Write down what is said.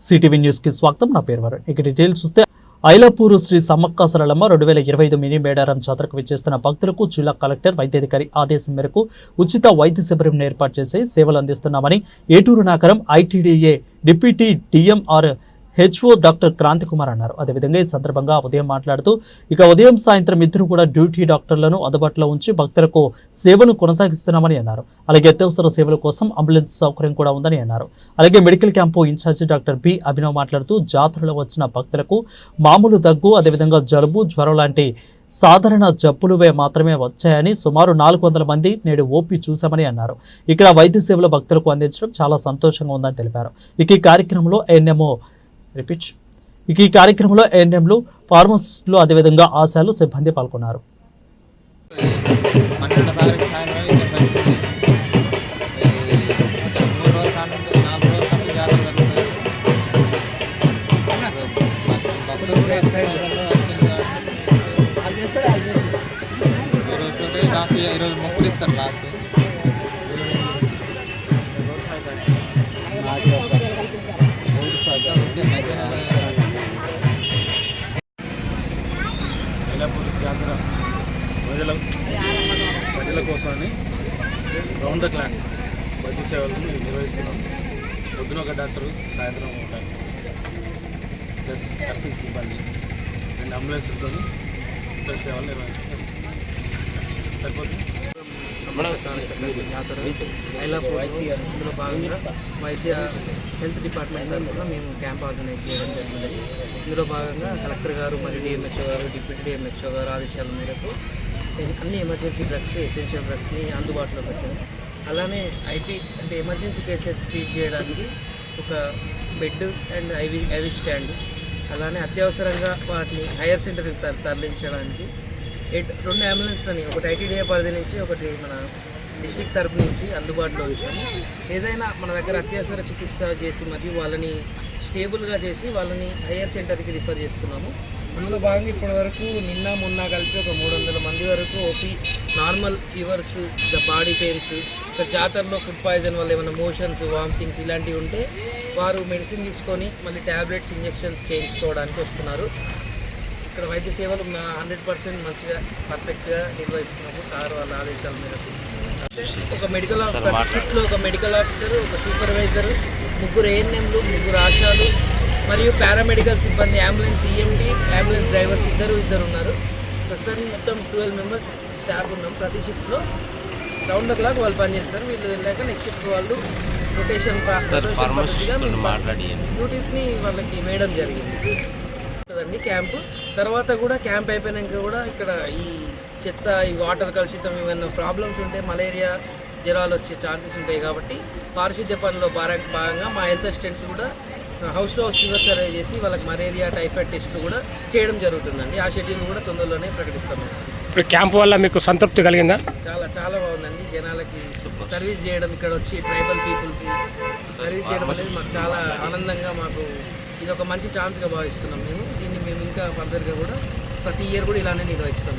CTV news కి స్వాగతం. నా పేరు వరుణ్. ఇక డీటెయిల్స్ చూస్తే ఐలాపూరు శ్రీ సమ్మక్క సరళమ్మ 2025 మినీ మేడారం జాతరకు విచ్చేస్తున్న భక్తులకు జిల్లా కలెక్టర్ వైద్యాధికారి ఆదేశం మేరకు ఉచిత వైద్య శిబిరం ఏర్పాటు చేసి సేవలు అందిస్తున్నామని Eturnagaram ITDA deputy DMR HO doctor Kranthi Kumar అన్నారు. అదేవిధంగా ఈ సందర్భంగా ఉదయం మాట్లాడుతూ ఉదయం సాయంత్రం ఇద్దరు కూడా డ్యూటీ డాక్టర్లను అందుబాటులో ఉంచి భక్తులకు సేవను కొనసాగిస్తున్నామని అన్నారు. అలాగే అత్యవసర సేవల కోసం అంబులెన్స్ సౌకర్యం కూడా ఉందని అన్నారు. అలాగే medical camp incharge doctor B Abhinav మాట్లాడుతూ జాతరలో వచ్చిన భక్తులకు మామూలు దగ్గు, అదేవిధంగా జలుబు, జ్వరం లాంటి సాధారణ జబ్బులువే మాత్రమే వచ్చాయని సుమారు 400 మంది నేడు ఓపీ చూశామని అన్నారు. ఇక్కడ వైద్య సేవలు భక్తులకు అందించడం చాలా సంతోషంగా ఉందని తెలిపారు. ఈ కార్యక్రమంలో ఏఎన్ఎంలు, ఫార్మసిస్టులు, అదేవిధంగా ఆశాలు సిబ్బంది పాల్గొన్నారు. ఈరోజు మొక్కులు ఇస్తారు లాస్ట్ ఐలాపూర్ జాతర ప్రజల కోసమని రౌండ్ ద క్లాక్ వైద్య సేవలను నిర్వహిస్తున్నాం. పొద్దున ఒక డాక్టరు, సాయంత్రం ఒక డాక్టర్, ప్లస్ నర్సింగ్ సిబ్బంది, 2 అంబులెన్స్లతో ఇతర సేవలు నిర్వహిస్తున్నాం. సరిపోతుంది. జాతర ఐలాపూర్ ఇందులో భాగంగా హెల్త్ డిపార్ట్మెంట్ తరఫున మేము క్యాంప్ ఆర్గనైజ్ చేయడం జరిగింది. ఇందులో భాగంగా కలెక్టర్ గారు మరియు డిఎంహెచ్ఓ గారు, డిప్యూటీ డిఎంహెచ్ఓ గారు ఆదేశాల మేరకు అన్ని ఎమర్జెన్సీ డ్రగ్స్, ఎసెన్షియల్ డ్రగ్స్ని అందుబాటులో పెట్టాము. అలానే అంటే ఎమర్జెన్సీ కేసెస్ ట్రీట్ చేయడానికి ఒక బెడ్ అండ్ ఐవి స్టాండ్, అలానే అత్యవసరంగా వాటిని హైయర్ సెంటర్కి తరలించడానికి 2 అంబులెన్స్లని, ఒకటి ఐటీడీఏ పరిధి నుంచి, ఒకటి మన డిస్ట్రిక్ట్ తరపు నుంచి అందుబాటులో ఉంచాము. ఏదైనా మన దగ్గర అత్యవసర చికిత్స చేసి మరియు వాళ్ళని స్టేబుల్గా చేసి వాళ్ళని హైయర్ సెంటర్కి రిఫర్ చేస్తున్నాము. అందులో భాగంగా ఇప్పటి వరకు నిన్న మొన్న కలిపి ఒక 300 మంది వరకు OP, normal fevers, body pains, జాతరలో ఫుడ్ పాయిజన్ వల్ల ఏమైనా మోషన్స్, వామిటింగ్స్ ఇలాంటివి ఉంటే వారు మెడిసిన్ తీసుకొని మళ్ళీ ట్యాబ్లెట్స్, ఇంజెక్షన్స్ చేయించుకోవడానికి వస్తున్నారు. ఇక్కడ వైద్య సేవలు 100% మంచిగా పర్ఫెక్ట్గా నిర్వహిస్తున్నాము సార్ వాళ్ళ ఆదేశాల మేరకు. ఒక మెడికల్ షిఫ్ట్లో ఒక మెడికల్ ఆఫీసర్, ఒక సూపర్వైజర్, 3 ఏఎన్ఎంలు, 3 ఆశాలు మరియు పారామెడికల్ సిబ్బంది, అంబులెన్స్ ఈఎంటీ, అంబులెన్స్ డ్రైవర్స్ ఇద్దరు ఉన్నారు. ప్రస్తుతానికి మొత్తం 12 మెంబర్స్ స్టాఫ్ ఉన్నాం. ప్రతి షిఫ్ట్లో రౌండ్ ద క్లాక్ వాళ్ళు పనిచేస్తారు. వీళ్ళు వెళ్ళాక నెక్స్ట్ షిఫ్ట్ వాళ్ళు రొటేషన్ డ్యూటీస్ని వాళ్ళకి వేయడం జరిగింది. క్యాంపు తర్వాత కూడా క్యాంప్ అయిపోయినాక కూడా ఇక్కడ ఈ చెత్త, ఈ వాటర్ కలుషితం, ఏమైనా ప్రాబ్లమ్స్ ఉంటే మలేరియా, జ్వరాలు వచ్చే ఛాన్సెస్ ఉంటాయి. కాబట్టి పారిశుద్ధ్య పనిలో భాగంగా మా హెల్త్ అసిస్టెంట్స్ కూడా house to house fever survey చేసి వాళ్ళకి మలేరియా, టైఫాయిడ్ టెస్టులు కూడా చేయడం జరుగుతుందండి. ఆ షెడ్యూల్ కూడా తొందరలోనే ప్రకటిస్తాము. ఇప్పుడు క్యాంప్ వల్ల మీకు సంతృప్తి కలిగిందా? చాలా బాగుందండి. జనాలకి సర్వీస్ చేయడం, ఇక్కడ వచ్చి ట్రైబల్ పీపుల్కి సర్వీస్ చేయడం అనేది మాకు చాలా ఆనందంగా, మాకు ఇది ఒక మంచి ఛాన్స్గా భావిస్తున్నాం. దీన్ని మేము ఇంకా ఫర్దర్గా కూడా ప్రతి ఇయర్ కూడా ఇలానే నిర్వహిస్తాం.